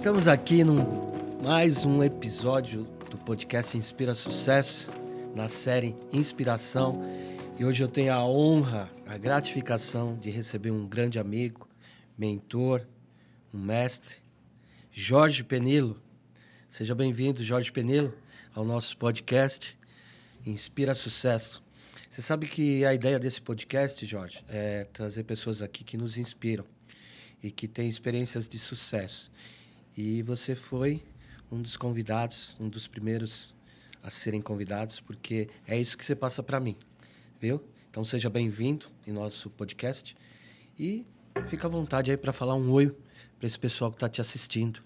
Estamos aqui num mais um episódio do podcast Inspira Sucesso, na série Inspiração. E hoje eu tenho a honra, a gratificação de receber um grande amigo, mentor, um mestre, Jorge Penilo. Seja bem-vindo, Jorge Penilo, ao nosso podcast Inspira Sucesso. Você sabe que a ideia desse podcast, Jorge, é trazer pessoas aqui que nos inspiram e que têm experiências de sucesso. E você foi um dos convidados, um dos primeiros a serem convidados, porque é isso que você passa para mim, viu? Então seja bem-vindo em nosso podcast e fica à vontade aí para falar um oi para esse pessoal que está te assistindo.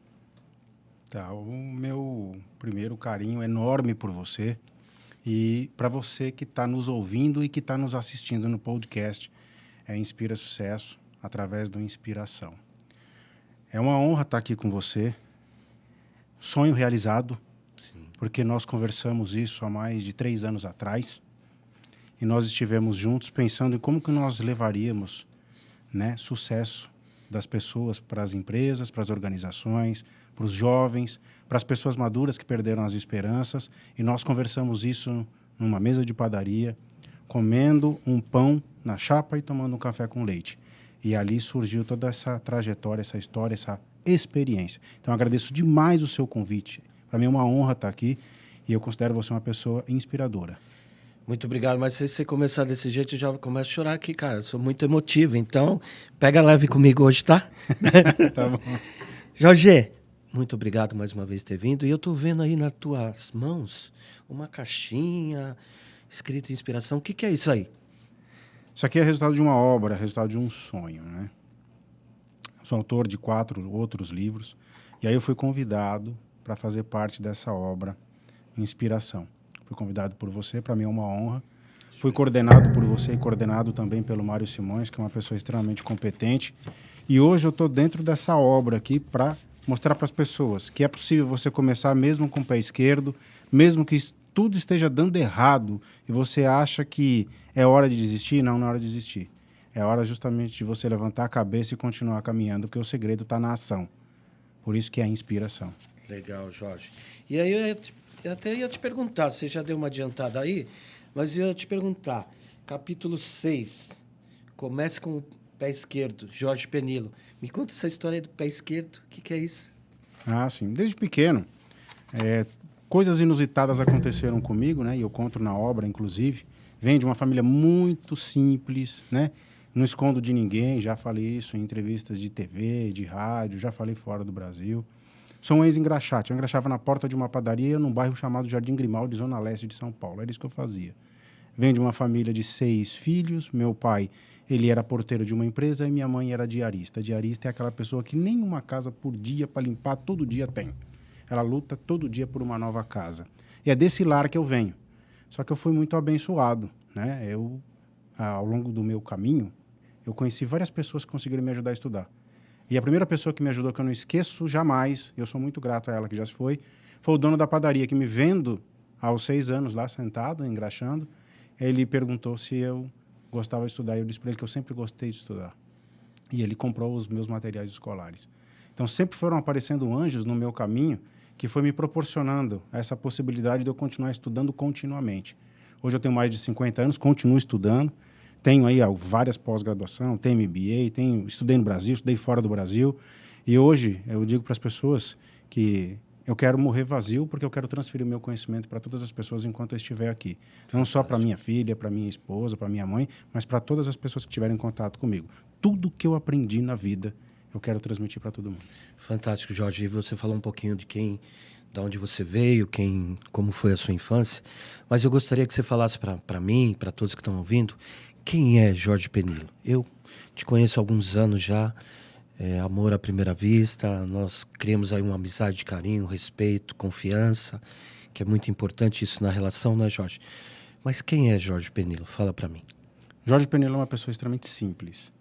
Tá, o meu primeiro carinho enorme por você e para você que está nos ouvindo e que está nos assistindo no podcast Inspira Sucesso, através do Inspiração. É uma honra estar aqui com você, sonho realizado, sim, porque nós conversamos isso há mais de 3 anos atrás e nós estivemos juntos pensando em como que nós levaríamos, né, sucesso das pessoas para as empresas, para as organizações, para os jovens, para as pessoas maduras que perderam as esperanças, e nós conversamos isso numa mesa de padaria, comendo um pão na chapa e tomando um café com leite. E ali surgiu toda essa trajetória, essa história, essa experiência. Então, agradeço demais o seu convite. Para mim é uma honra estar aqui e eu considero você uma pessoa inspiradora. Muito obrigado, mas se você começar desse jeito, eu já começo a chorar aqui, cara. Eu sou muito emotivo, então pega leve comigo hoje, tá? Tá bom. Jorge, muito obrigado mais uma vez por ter vindo. E eu tô vendo aí nas tuas mãos uma caixinha escrita Inspiração. O que é isso aí? Isso aqui é resultado de uma obra, resultado de um sonho, né? Sou autor de 4 outros livros e aí eu fui convidado para fazer parte dessa obra Inspiração. Fui convidado por você, para mim é uma honra. Fui coordenado por você e coordenado também pelo Mário Simões, que é uma pessoa extremamente competente. E hoje eu estou dentro dessa obra aqui para mostrar para as pessoas que é possível você começar mesmo com o pé esquerdo, mesmo que tudo esteja dando errado e você acha que é hora de desistir. Não é hora de desistir. É hora justamente de você levantar a cabeça e continuar caminhando, porque o segredo está na ação. Por isso que é a inspiração. Legal, Jorge. E aí eu até ia te perguntar, você já deu uma adiantada aí, mas eu ia te perguntar, capítulo 6, comece com o pé esquerdo, Jorge Penilo. Me conta essa história aí do pé esquerdo, o que é isso? Ah, sim. Desde pequeno, coisas inusitadas aconteceram comigo, né? E eu conto na obra, inclusive. Venho de uma família muito simples, né? Não escondo de ninguém, já falei isso em entrevistas de TV, de rádio, já falei fora do Brasil. Sou um ex-engraxate. Eu engraxava na porta de uma padaria num bairro chamado Jardim Grimaldi, zona leste de São Paulo. Era isso que eu fazia. Venho de uma família de 6 filhos. Meu pai, ele era porteiro de uma empresa e minha mãe era diarista. Diarista é aquela pessoa que nenhuma casa por dia para limpar todo dia tem. Ela luta todo dia por uma nova casa. E é desse lar que eu venho. Só que eu fui muito abençoado, né? Ao longo do meu caminho, eu conheci várias pessoas que conseguiram me ajudar a estudar. E a primeira pessoa que me ajudou, que eu não esqueço jamais, eu sou muito grato a ela que já se foi o dono da padaria, que me vendo aos 6 anos lá sentado, engraxando, ele perguntou se eu gostava de estudar. E eu disse para ele que eu sempre gostei de estudar. E ele comprou os meus materiais escolares. Então, sempre foram aparecendo anjos no meu caminho que foi me proporcionando essa possibilidade de eu continuar estudando continuamente. Hoje eu tenho mais de 50 anos, continuo estudando, tenho aí várias pós-graduação, tenho MBA, estudei no Brasil, estudei fora do Brasil, e hoje eu digo para as pessoas que eu quero morrer vazio porque eu quero transferir o meu conhecimento para todas as pessoas enquanto eu estiver aqui. Não só para minha filha, para minha esposa, para minha mãe, mas para todas as pessoas que tiverem contato comigo. Tudo que eu aprendi na vida, eu quero transmitir para todo mundo. Fantástico, Jorge. E você falou um pouquinho de onde você veio, como foi a sua infância. Mas eu gostaria que você falasse para mim, para todos que estão ouvindo, quem é Jorge Penilo? Eu te conheço há alguns anos já, amor à primeira vista, nós criamos aí uma amizade de carinho, respeito, confiança, que é muito importante isso na relação, né, Jorge? Mas quem é Jorge Penilo? Fala para mim. Jorge Penilo é uma pessoa extremamente simples.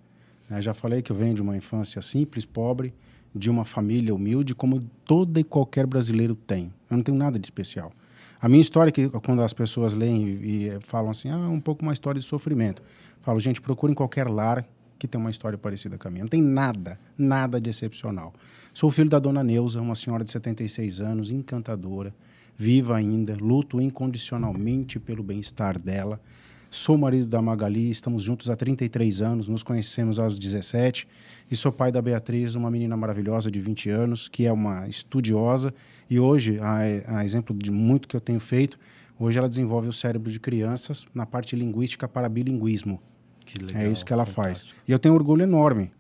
Já falei que eu venho de uma infância simples, pobre, de uma família humilde, como todo e qualquer brasileiro tem. Eu não tenho nada de especial. A minha história, que quando as pessoas leem e falam assim, um pouco uma história de sofrimento. Falo, gente, procurem qualquer lar que tem uma história parecida com a minha. Não tem nada de excepcional. Sou filho da dona Neuza, uma senhora de 76 anos, encantadora, viva ainda, luto incondicionalmente pelo bem-estar dela. Sou marido da Magali, estamos juntos há 33 anos, nos conhecemos aos 17, e sou pai da Beatriz, uma menina maravilhosa de 20 anos, que é uma estudiosa, e hoje, a exemplo de muito que eu tenho feito, hoje ela desenvolve o cérebro de crianças na parte linguística para bilinguismo. Que legal, é isso que ela fantástico. faz. E eu tenho orgulho enorme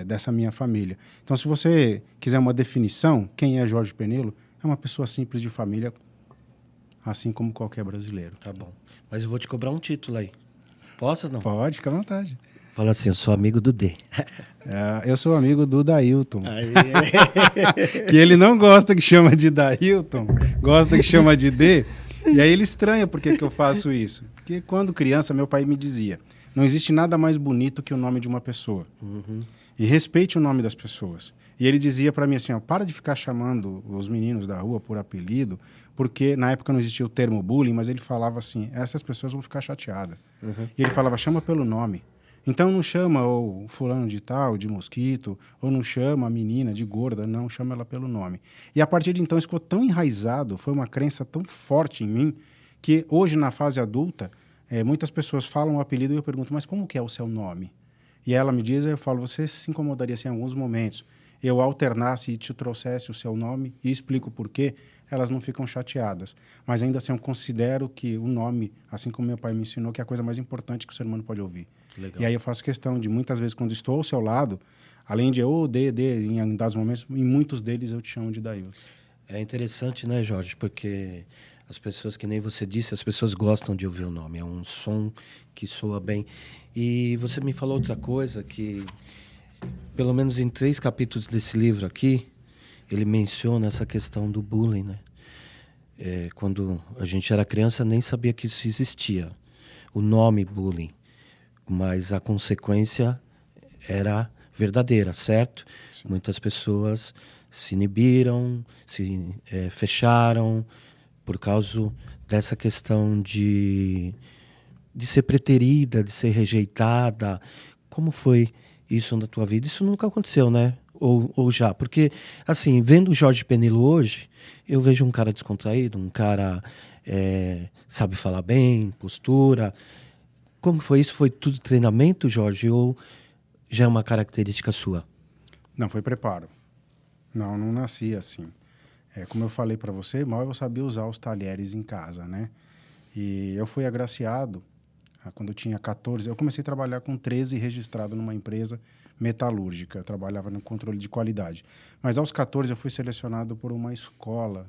dessa minha família. Então, se você quiser uma definição, quem é Jorge Penelo? É uma pessoa simples de família, assim como qualquer brasileiro. Tá bom. Mas eu vou te cobrar um título aí. Posso ou não? Pode, fica à vontade. Fala assim, eu sou amigo do D. Eu sou amigo do Dailton. Que ele não gosta que chama de Dailton, gosta que chama de D. E aí ele estranha por que eu faço isso. Porque quando criança, meu pai me dizia, não existe nada mais bonito que o nome de uma pessoa. E respeite o nome das pessoas. E ele dizia para mim assim, ó, para de ficar chamando os meninos da rua por apelido, porque na época não existia o termo bullying, mas ele falava assim, essas pessoas vão ficar chateadas. E ele falava, chama pelo nome. Então não chama o fulano de tal, de mosquito, ou não chama a menina de gorda, não, chama ela pelo nome. E a partir de então isso ficou tão enraizado, foi uma crença tão forte em mim, que hoje na fase adulta, muitas pessoas falam o apelido e eu pergunto, mas como que é o seu nome? E ela me diz, eu falo, você se incomodaria assim, em alguns momentos. Eu alternasse e te trouxesse o seu nome e explico por quê, elas não ficam chateadas. Mas ainda assim eu considero que o nome, assim como meu pai me ensinou, que é a coisa mais importante que o ser humano pode ouvir. Legal. E aí eu faço questão de, muitas vezes, quando estou ao seu lado, além de eu, em dados momentos, em muitos deles eu te chamo de Dailton. É interessante, né, Jorge? Porque as pessoas, que nem você disse, as pessoas gostam de ouvir o nome. É um som que soa bem. E você me falou outra coisa, que pelo menos em 3 capítulos desse livro aqui, ele menciona essa questão do bullying, né? Quando a gente era criança, nem sabia que isso existia. O nome bullying. Mas a consequência era verdadeira, certo? Sim. Muitas pessoas se inibiram, se fecharam por causa dessa questão de ser preterida, de ser rejeitada. Como foi isso na tua vida? Isso nunca aconteceu, né? Ou já? Porque, assim, vendo o Jorge Penelo hoje, eu vejo um cara descontraído, um cara sabe falar bem, postura. Como foi isso? Foi tudo treinamento, Jorge? Ou já é uma característica sua? Não, foi preparo. Não nasci assim. Como eu falei para você, mal eu sabia usar os talheres em casa, né? E eu fui agraciado quando eu tinha 14. Eu comecei a trabalhar com 13 registrado numa empresa metalúrgica. Eu trabalhava no controle de qualidade. Mas aos 14 eu fui selecionado por uma escola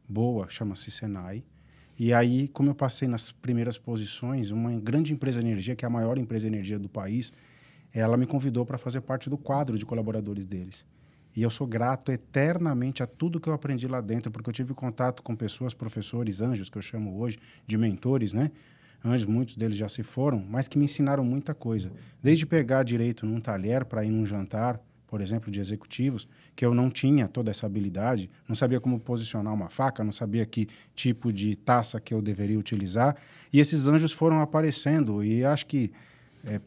boa, chama-se Senai. E aí, como eu passei nas primeiras posições, uma grande empresa de energia, que é a maior empresa de energia do país, ela me convidou para fazer parte do quadro de colaboradores deles. E eu sou grato eternamente a tudo que eu aprendi lá dentro, porque eu tive contato com pessoas, professores, anjos, que eu chamo hoje, de mentores, né? Anjos, muitos deles já se foram, mas que me ensinaram muita coisa. Desde pegar direito num talher para ir num jantar, por exemplo, de executivos, que eu não tinha toda essa habilidade, não sabia como posicionar uma faca, não sabia que tipo de taça que eu deveria utilizar, e esses anjos foram aparecendo, e acho que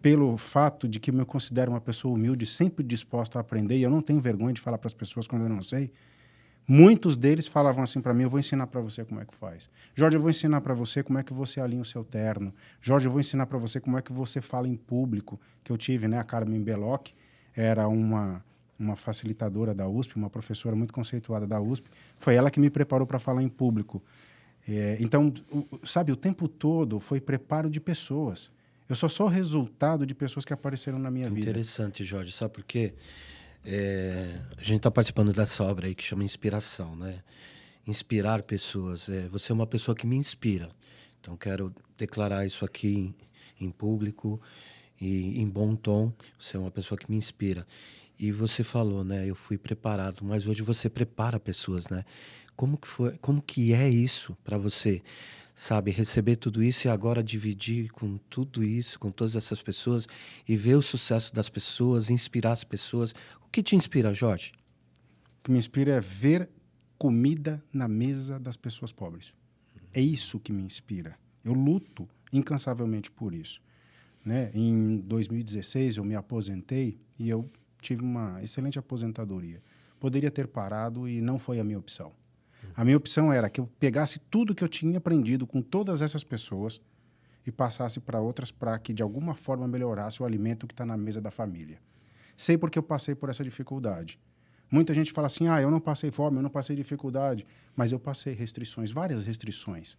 pelo fato de que eu me considero uma pessoa humilde, sempre disposta a aprender, e eu não tenho vergonha de falar para as pessoas quando eu não sei, muitos deles falavam assim para mim, eu vou ensinar para você como é que faz. Jorge, eu vou ensinar para você como é que você alinha o seu terno. Jorge, eu vou ensinar para você como é que você fala em público, que eu tive, né, a Carmen Belloc, era uma facilitadora da USP, uma professora muito conceituada da USP. Foi ela que me preparou para falar em público. Então, sabe, o tempo todo foi preparo de pessoas. Eu só sou resultado de pessoas que apareceram na minha vida. Interessante, Jorge. Sabe por quê? A gente está participando dessa obra aí que chama Inspiração, né? Inspirar pessoas. Você é uma pessoa que me inspira. Então, quero declarar isso aqui em público e em bom tom. Você é uma pessoa que me inspira. E você falou, né? Eu fui preparado, mas hoje você prepara pessoas, né? Como que é isso para você? Sabe, receber tudo isso e agora dividir com tudo isso, com todas essas pessoas e ver o sucesso das pessoas, inspirar as pessoas. O que te inspira, Jorge? O que me inspira é ver comida na mesa das pessoas pobres. É isso que me inspira. Eu luto incansavelmente por isso. né? Em 2016 eu me aposentei e eu tive uma excelente aposentadoria. Poderia ter parado e não foi a minha opção. A minha opção era que eu pegasse tudo que eu tinha aprendido com todas essas pessoas e passasse para outras para que, de alguma forma, melhorasse o alimento que está na mesa da família. Sei porque eu passei por essa dificuldade. Muita gente fala assim, eu não passei fome, eu não passei dificuldade, mas eu passei restrições, várias restrições.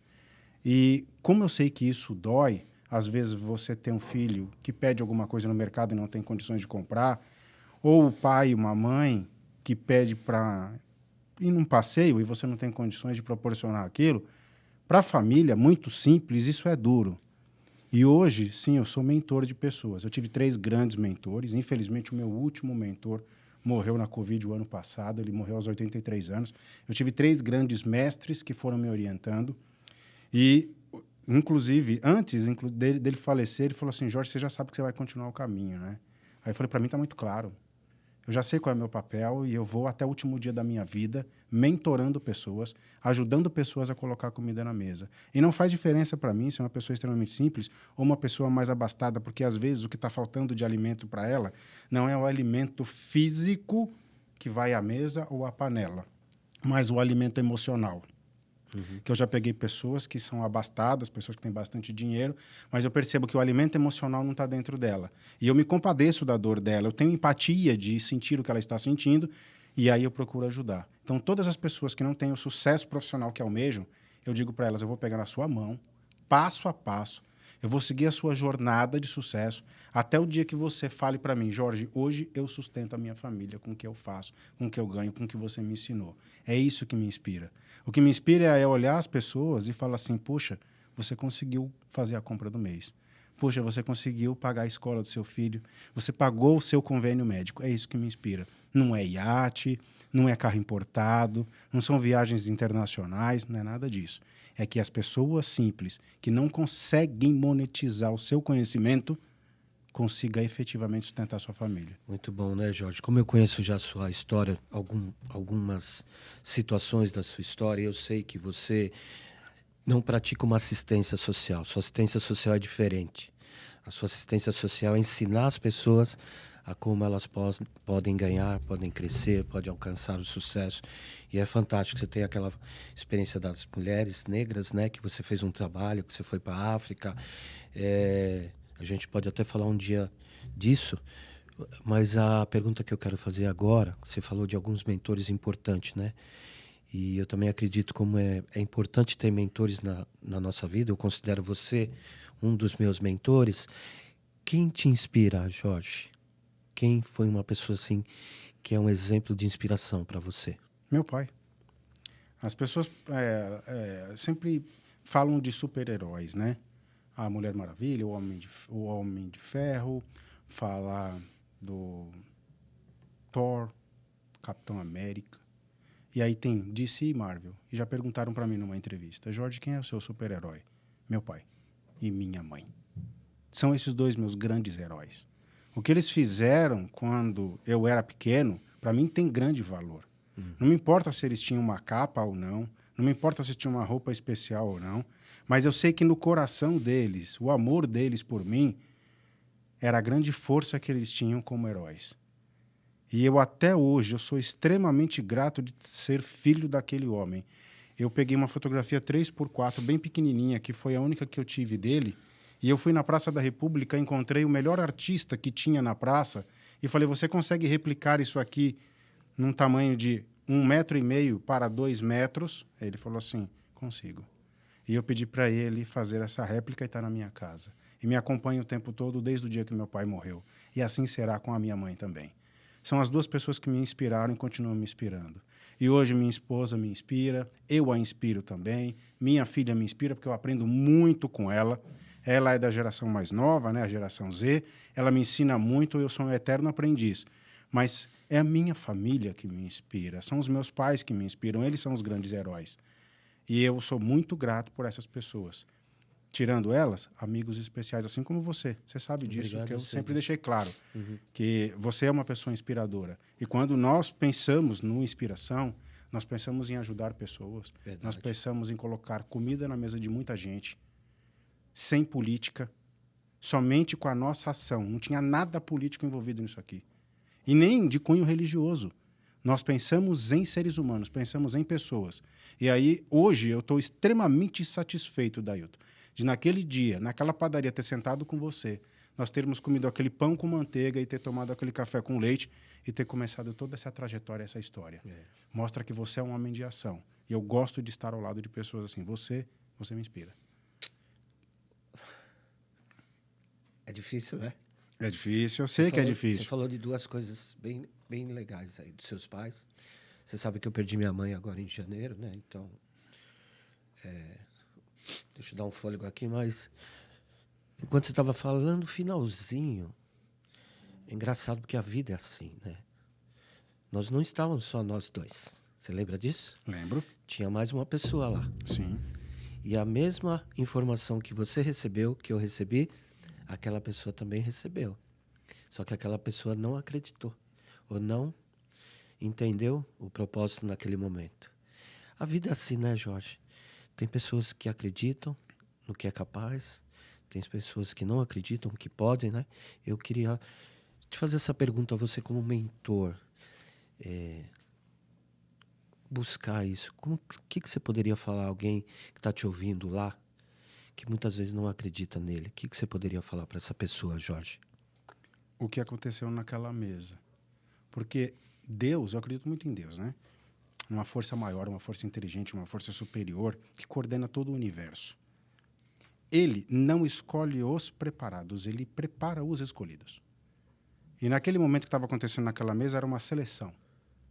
E como eu sei que isso dói, às vezes você tem um filho que pede alguma coisa no mercado e não tem condições de comprar, ou o pai, uma mãe que pede para ir num passeio e você não tem condições de proporcionar aquilo, para a família, muito simples, isso é duro. E hoje, sim, eu sou mentor de pessoas. Eu tive 3 grandes mentores. Infelizmente, o meu último mentor morreu na Covid o ano passado. Ele morreu aos 83 anos. Eu tive 3 grandes mestres que foram me orientando. E, inclusive, antes dele falecer, ele falou assim, Jorge, você já sabe que você vai continuar o caminho, né? Aí eu falei, para mim está muito claro. Eu já sei qual é o meu papel e eu vou até o último dia da minha vida mentorando pessoas, ajudando pessoas a colocar comida na mesa. E não faz diferença para mim se é uma pessoa extremamente simples ou uma pessoa mais abastada, porque às vezes o que está faltando de alimento para ela não é o alimento físico que vai à mesa ou à panela, mas o alimento emocional. Que eu já peguei pessoas que são abastadas, pessoas que têm bastante dinheiro, mas eu percebo que o alimento emocional não está dentro dela. E eu me compadeço da dor dela, eu tenho empatia de sentir o que ela está sentindo, e aí eu procuro ajudar. Então, todas as pessoas que não têm o sucesso profissional que almejam, eu digo para elas, eu vou pegar na sua mão, passo a passo, eu vou seguir a sua jornada de sucesso até o dia que você fale para mim, Jorge, hoje eu sustento a minha família com o que eu faço, com o que eu ganho, com o que você me ensinou. É isso que me inspira. O que me inspira é olhar as pessoas e falar assim, poxa, você conseguiu fazer a compra do mês. Poxa, você conseguiu pagar a escola do seu filho. Você pagou o seu convênio médico. É isso que me inspira. Não é iate, não é carro importado, não são viagens internacionais, não é nada disso. É que as pessoas simples que não conseguem monetizar o seu conhecimento consiga efetivamente sustentar a sua família. Muito bom, né, Jorge? Como eu conheço já a sua história, algumas situações da sua história, eu sei que você não pratica uma assistência social. Sua assistência social é diferente. A sua assistência social é ensinar as pessoas a como elas podem ganhar, podem crescer, podem alcançar o sucesso. E é fantástico. Você tem aquela experiência das mulheres negras, né? Que você fez um trabalho, que você foi para a África. A gente pode até falar um dia disso, mas a pergunta que eu quero fazer agora, você falou de alguns mentores importantes, né? E eu também acredito como é importante ter mentores na nossa vida. Eu considero você um dos meus mentores. Quem te inspira, Jorge? Quem foi uma pessoa assim que é um exemplo de inspiração para você? Meu pai. As pessoas sempre falam de super-heróis, né? A Mulher Maravilha, o Homem de Ferro, falar do Thor, Capitão América. E aí tem DC e Marvel. E já perguntaram para mim numa entrevista, Jorge, quem é o seu super-herói? Meu pai e minha mãe. São esses 2 meus grandes heróis. O que eles fizeram quando eu era pequeno, para mim tem grande valor. Não me importa se eles tinham uma capa ou não, não me importa se tinham uma roupa especial ou não, mas eu sei que no coração deles, o amor deles por mim, era a grande força que eles tinham como heróis. E eu até hoje, eu sou extremamente grato de ser filho daquele homem. Eu peguei uma fotografia 3x4, bem pequenininha, que foi a única que eu tive dele, e eu fui na Praça da República, encontrei o melhor artista que tinha na praça, e falei, você consegue replicar isso aqui num tamanho de 1,5 m para 2 metros? Ele falou assim, consigo. E eu pedi para ele fazer essa réplica e está na minha casa. E me acompanha o tempo todo, desde o dia que meu pai morreu. E assim será com a minha mãe também. São as 2 pessoas que me inspiraram e continuam me inspirando. E hoje minha esposa me inspira, eu a inspiro também, minha filha me inspira, porque eu aprendo muito com ela. Ela é da geração mais nova, né, a geração Z. Ela me ensina muito, eu sou um eterno aprendiz. Mas é a minha família que me inspira, são os meus pais que me inspiram, eles são os grandes heróis. E eu sou muito grato por essas pessoas. Tirando elas, amigos especiais, assim como você. Você sabe disso, obrigado, que eu sempre deixei claro. Que você é uma pessoa inspiradora. E quando nós pensamos no inspiração, nós pensamos em ajudar pessoas. Verdade. Nós pensamos em colocar comida na mesa de muita gente, sem política, somente com a nossa ação. Não tinha nada político envolvido nisso aqui. E nem de cunho religioso. Nós pensamos em seres humanos, pensamos em pessoas. E aí, hoje, eu estou extremamente satisfeito, Dailton, de naquele dia, naquela padaria, ter sentado com você, nós termos comido aquele pão com manteiga e ter tomado aquele café com leite e ter começado toda essa trajetória, essa história. Mostra que você é um homem de ação. E eu gosto de estar ao lado de pessoas assim. Você me inspira. É difícil, né? É difícil, eu sei que é difícil. Você falou de duas coisas bem legais aí, dos seus pais. Você sabe que eu perdi minha mãe agora em janeiro, né? Então, deixa eu dar um fôlego aqui, mas enquanto você estava falando, finalzinho, é engraçado porque a vida é assim, né? Nós não estávamos só nós dois. Você lembra disso? Lembro. Tinha mais uma pessoa lá. Sim. E a mesma informação que você recebeu, que eu recebi, aquela pessoa também recebeu. Só que aquela pessoa não acreditou ou não entendeu o propósito naquele momento. A vida é assim, né, Jorge? Tem pessoas que acreditam no que é capaz, tem pessoas que não acreditam, que podem, né? Eu queria te fazer essa pergunta a você como mentor. Buscar isso. O que você poderia falar a alguém que está te ouvindo lá, que muitas vezes não acredita nele? O que você poderia falar para essa pessoa, Jorge? O que aconteceu naquela mesa. Porque Deus, eu acredito muito em Deus, né? Uma força maior, uma força inteligente, uma força superior que coordena todo o universo. Ele não escolhe os preparados, ele prepara os escolhidos. E naquele momento que estava acontecendo naquela mesa era uma seleção.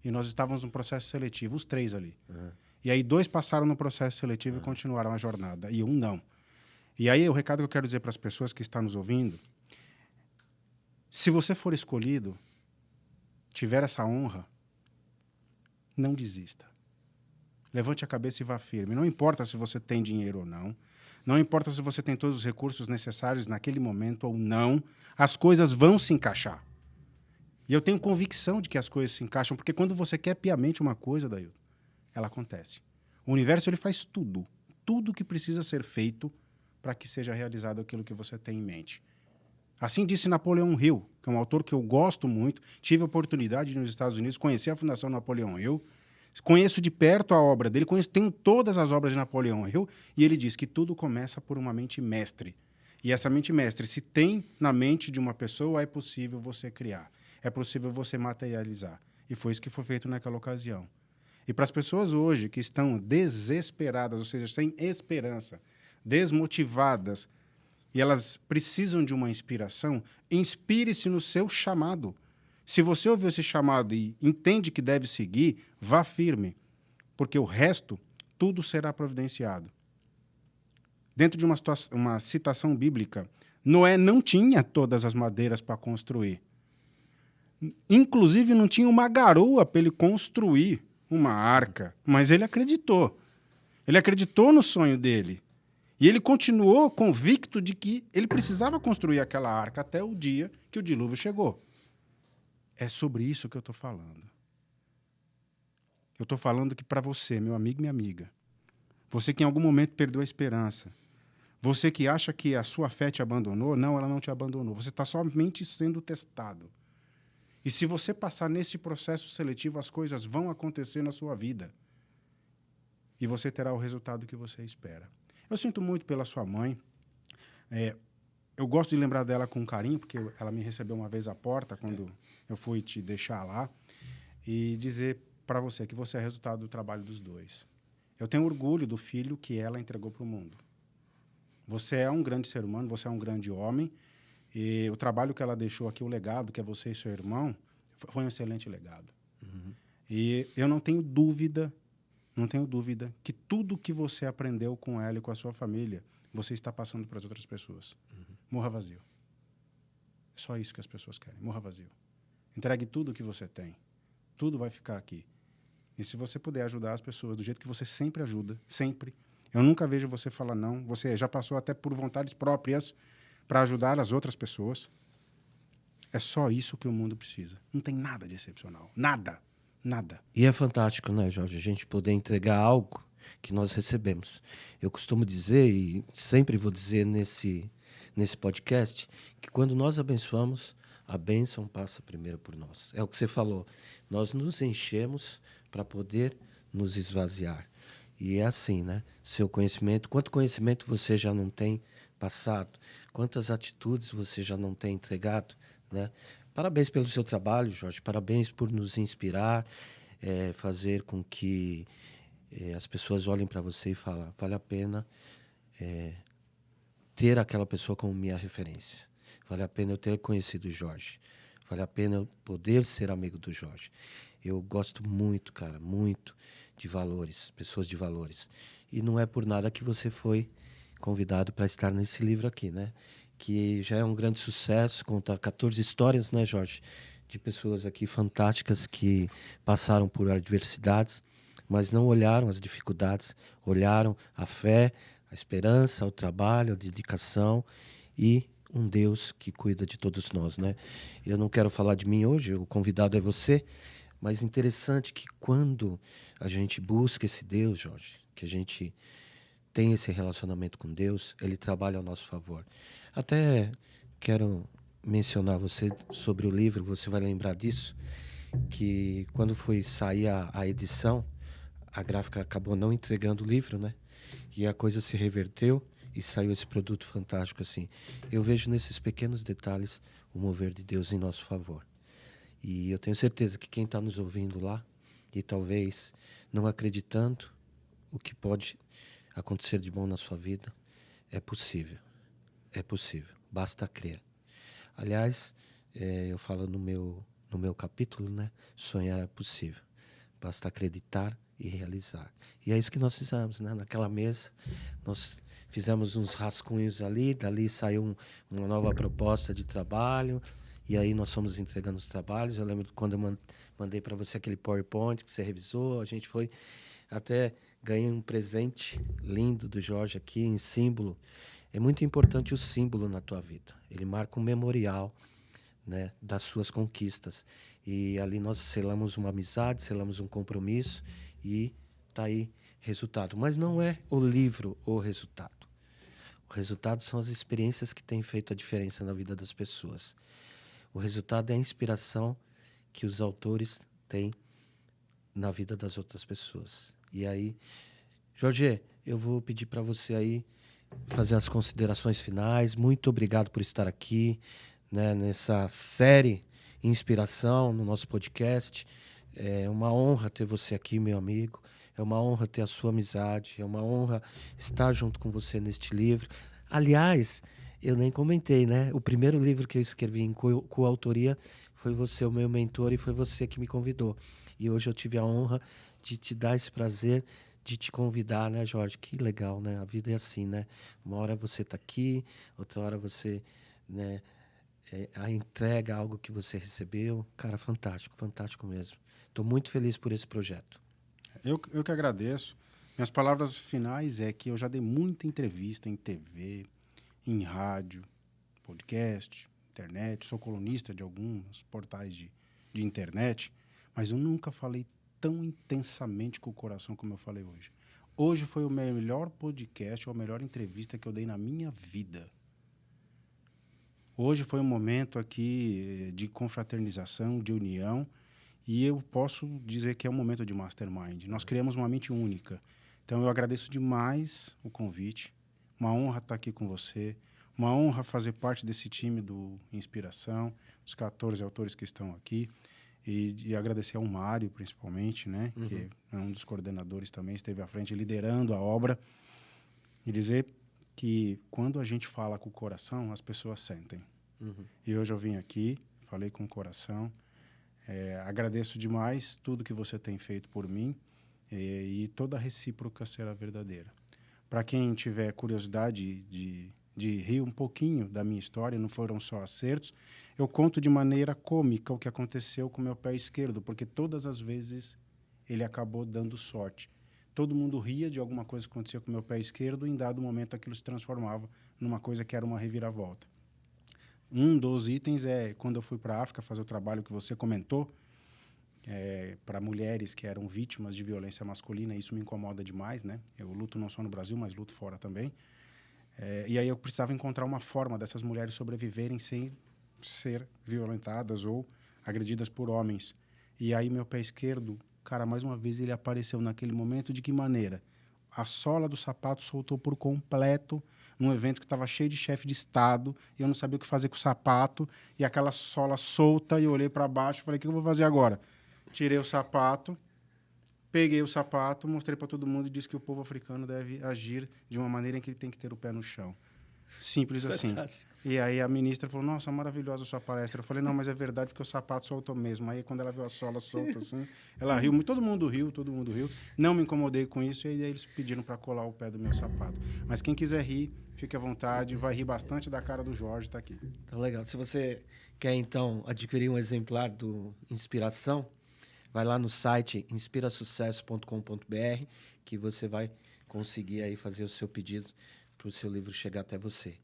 E nós estávamos num processo seletivo, os 3 ali. E aí 2 passaram no processo seletivo e continuaram a jornada, e 1 não. E aí o recado que eu quero dizer para as pessoas que estão nos ouvindo, se você for escolhido, tiver essa honra, não desista. Levante a cabeça e vá firme. Não importa se você tem dinheiro ou não, não importa se você tem todos os recursos necessários naquele momento ou não, as coisas vão se encaixar. E eu tenho convicção de que as coisas se encaixam, porque quando você quer piamente uma coisa, Dailton, ela acontece. O universo ele faz tudo que precisa ser feito para que seja realizado aquilo que você tem em mente. Assim disse Napoleão Hill, que é um autor que eu gosto muito. Tive a oportunidade de, nos Estados Unidos, conhecer a Fundação Napoleão Hill. Conheço de perto a obra dele, tenho todas as obras de Napoleão Hill, e ele diz que tudo começa por uma mente mestre. E essa mente mestre, se tem na mente de uma pessoa, é possível você criar. É possível você materializar. E foi isso que foi feito naquela ocasião. E para as pessoas hoje que estão desesperadas, ou seja, sem esperança, desmotivadas, e elas precisam de uma inspiração, inspire-se no seu chamado. Se você ouviu esse chamado e entende que deve seguir, vá firme, porque o resto, tudo será providenciado. Dentro de uma citação bíblica, Noé não tinha todas as madeiras para construir. Inclusive, não tinha uma garoa para ele construir uma arca, mas ele acreditou. Ele acreditou no sonho dele. E ele continuou convicto de que ele precisava construir aquela arca até o dia que o dilúvio chegou. É sobre isso que eu estou falando. Eu estou falando que para você, meu amigo e minha amiga, você que em algum momento perdeu a esperança, você que acha que a sua fé te abandonou, não, ela não te abandonou. Você está somente sendo testado. E se você passar nesse processo seletivo, as coisas vão acontecer na sua vida. E você terá o resultado que você espera. Eu sinto muito pela sua mãe. Eu gosto de lembrar dela com carinho, porque ela me recebeu uma vez à porta, quando eu fui te deixar lá, e dizer para você que você é resultado do trabalho dos 2. Eu tenho orgulho do filho que ela entregou para o mundo. Você é um grande ser humano, você é um grande homem, e o trabalho que ela deixou aqui, o legado, que é você e seu irmão, foi um excelente legado. E eu não tenho dúvida que tudo que você aprendeu com ela e com a sua família, você está passando para as outras pessoas. Morra vazio. É só isso que as pessoas querem, morra vazio. Entregue tudo o que você tem. Tudo vai ficar aqui. E se você puder ajudar as pessoas do jeito que você sempre ajuda, sempre. Eu nunca vejo você falar não. Você já passou até por vontades próprias para ajudar as outras pessoas. É só isso que o mundo precisa. Não tem nada de excepcional. Nada. Nada. E é fantástico, né, Jorge, a gente poder entregar algo que nós recebemos. Eu costumo dizer, e sempre vou dizer nesse podcast que quando nós abençoamos, a bênção passa primeiro por nós. É o que você falou. Nós nos enchemos para poder nos esvaziar. E é assim, né? Seu conhecimento, quanto conhecimento você já não tem passado? Quantas atitudes você já não tem entregado, né? Parabéns pelo seu trabalho, Jorge. Parabéns por nos inspirar, fazer com que as pessoas olhem para você e falem, vale a pena ter aquela pessoa como minha referência. Vale a pena eu ter conhecido o Jorge. Vale a pena eu poder ser amigo do Jorge. Eu gosto muito, cara, muito de valores, pessoas de valores. E não é por nada que você foi convidado para estar nesse livro aqui, né? Que já é um grande sucesso, conta 14 histórias, né, Jorge? De pessoas aqui fantásticas que passaram por adversidades, mas não olharam as dificuldades, olharam a fé, a esperança, o trabalho, a dedicação e um Deus que cuida de todos nós, né? Eu não quero falar de mim hoje, o convidado é você, mas interessante que quando a gente busca esse Deus, Jorge, que a gente tem esse relacionamento com Deus, ele trabalha ao nosso favor. Até quero mencionar você sobre o livro, você vai lembrar disso, que quando foi sair a edição, a gráfica acabou não entregando o livro, né? E a coisa se reverteu e saiu esse produto fantástico assim. Eu vejo nesses pequenos detalhes o mover de Deus em nosso favor. E eu tenho certeza que quem está nos ouvindo lá e talvez não acreditando o que pode acontecer de bom na sua vida, é possível. É possível. Basta crer. Aliás, eu falo no meu capítulo, né? Sonhar é possível. Basta acreditar e realizar. E é isso que nós fizemos, né? Naquela mesa, nós fizemos uns rascunhos ali, dali saiu uma nova proposta de trabalho, e aí nós fomos entregando os trabalhos. Eu lembro quando eu mandei para você aquele PowerPoint que você revisou, a gente foi até ganhei um presente lindo do Jorge aqui em símbolo. É muito importante o símbolo na tua vida. Ele marca um memorial, né, das suas conquistas. E ali nós selamos uma amizade, selamos um compromisso e está aí resultado. Mas não é o livro o resultado. O resultado são as experiências que têm feito a diferença na vida das pessoas. O resultado é a inspiração que os autores têm na vida das outras pessoas. E aí, Jorge, eu vou pedir para você aí fazer as considerações finais. Muito obrigado por estar aqui, né, nessa série Inspiração no nosso podcast. É uma honra ter você aqui, meu amigo. É uma honra ter a sua amizade. É uma honra estar junto com você neste livro. Aliás, eu nem comentei, né? O primeiro livro que eu escrevi em coautoria foi você, o meu mentor, e foi você que me convidou. E hoje eu tive a honra de te dar esse prazer de te convidar, né, Jorge? Que legal, né? A vida é assim, né? Uma hora você está aqui, outra hora você, né, entrega algo que você recebeu. Cara, fantástico, fantástico mesmo. Estou muito feliz por esse projeto. Eu que agradeço. Minhas palavras finais é que eu já dei muita entrevista em TV, em rádio, podcast, internet. Sou colunista de alguns portais de internet, mas eu nunca falei tão intensamente com o coração como eu falei hoje. Hoje foi o melhor podcast ou a melhor entrevista que eu dei na minha vida. Hoje foi um momento aqui de confraternização, de união, e eu posso dizer que é um momento de mastermind. Nós criamos uma mente única. Então, eu agradeço demais o convite. Uma honra estar aqui com você. Uma honra fazer parte desse time do Inspiração, os 14 autores que estão aqui. E agradecer ao Mário, principalmente, né? Uhum. Que é um dos coordenadores também, esteve à frente liderando a obra. E dizer que quando a gente fala com o coração, as pessoas sentem. Uhum. E hoje eu vim aqui, falei com o coração. Agradeço demais tudo que você tem feito por mim e toda a recíproca será verdadeira. Para quem tiver curiosidade de rir um pouquinho da minha história, não foram só acertos, eu conto de maneira cômica o que aconteceu com o meu pé esquerdo, porque todas as vezes ele acabou dando sorte. Todo mundo ria de alguma coisa que acontecia com o meu pé esquerdo e em dado momento aquilo se transformava numa coisa que era uma reviravolta. Um dos itens é quando eu fui para a África fazer o trabalho que você comentou, para mulheres que eram vítimas de violência masculina. Isso me incomoda demais, né? Eu luto não só no Brasil, mas luto fora também. E aí eu precisava encontrar uma forma dessas mulheres sobreviverem sem ser violentadas ou agredidas por homens. E aí meu pé esquerdo, cara, mais uma vez ele apareceu naquele momento. De que maneira? A sola do sapato soltou por completo num evento que estava cheio de chefe de Estado e eu não sabia o que fazer com o sapato e aquela sola solta e eu olhei para baixo e falei, o que eu vou fazer agora? Tirei o sapato, peguei o sapato, mostrei para todo mundo e disse que o povo africano deve agir de uma maneira em que ele tem que ter o pé no chão. Simples assim. Fantástico. E aí a ministra falou, nossa, maravilhosa a sua palestra. Eu falei, não, mas é verdade porque o sapato soltou mesmo. Aí quando ela viu a sola solta assim, ela riu, todo mundo riu. Não me incomodei com isso e aí eles pediram para colar o pé do meu sapato. Mas quem quiser rir, fique à vontade, vai rir bastante da cara do Jorge, tá aqui. Então, legal. Se você quer, então, adquirir um exemplar do Inspiração, vai lá no site inspirasucesso.com.br que você vai conseguir aí fazer o seu pedido para o seu livro chegar até você.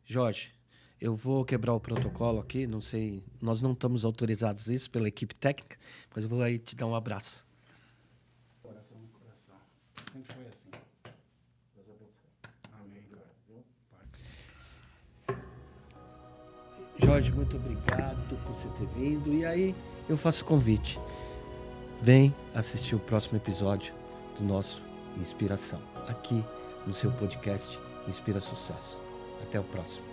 Jorge, eu vou quebrar o protocolo aqui, não sei, nós não estamos autorizados a isso pela equipe técnica, mas eu vou aí te dar um abraço. Coração. Sempre foi assim. Amém, cara. Jorge, muito obrigado por você ter vindo. E aí eu faço o convite. Vem assistir o próximo episódio do nosso Inspiração, aqui no seu podcast Inspira Sucesso. Até o próximo.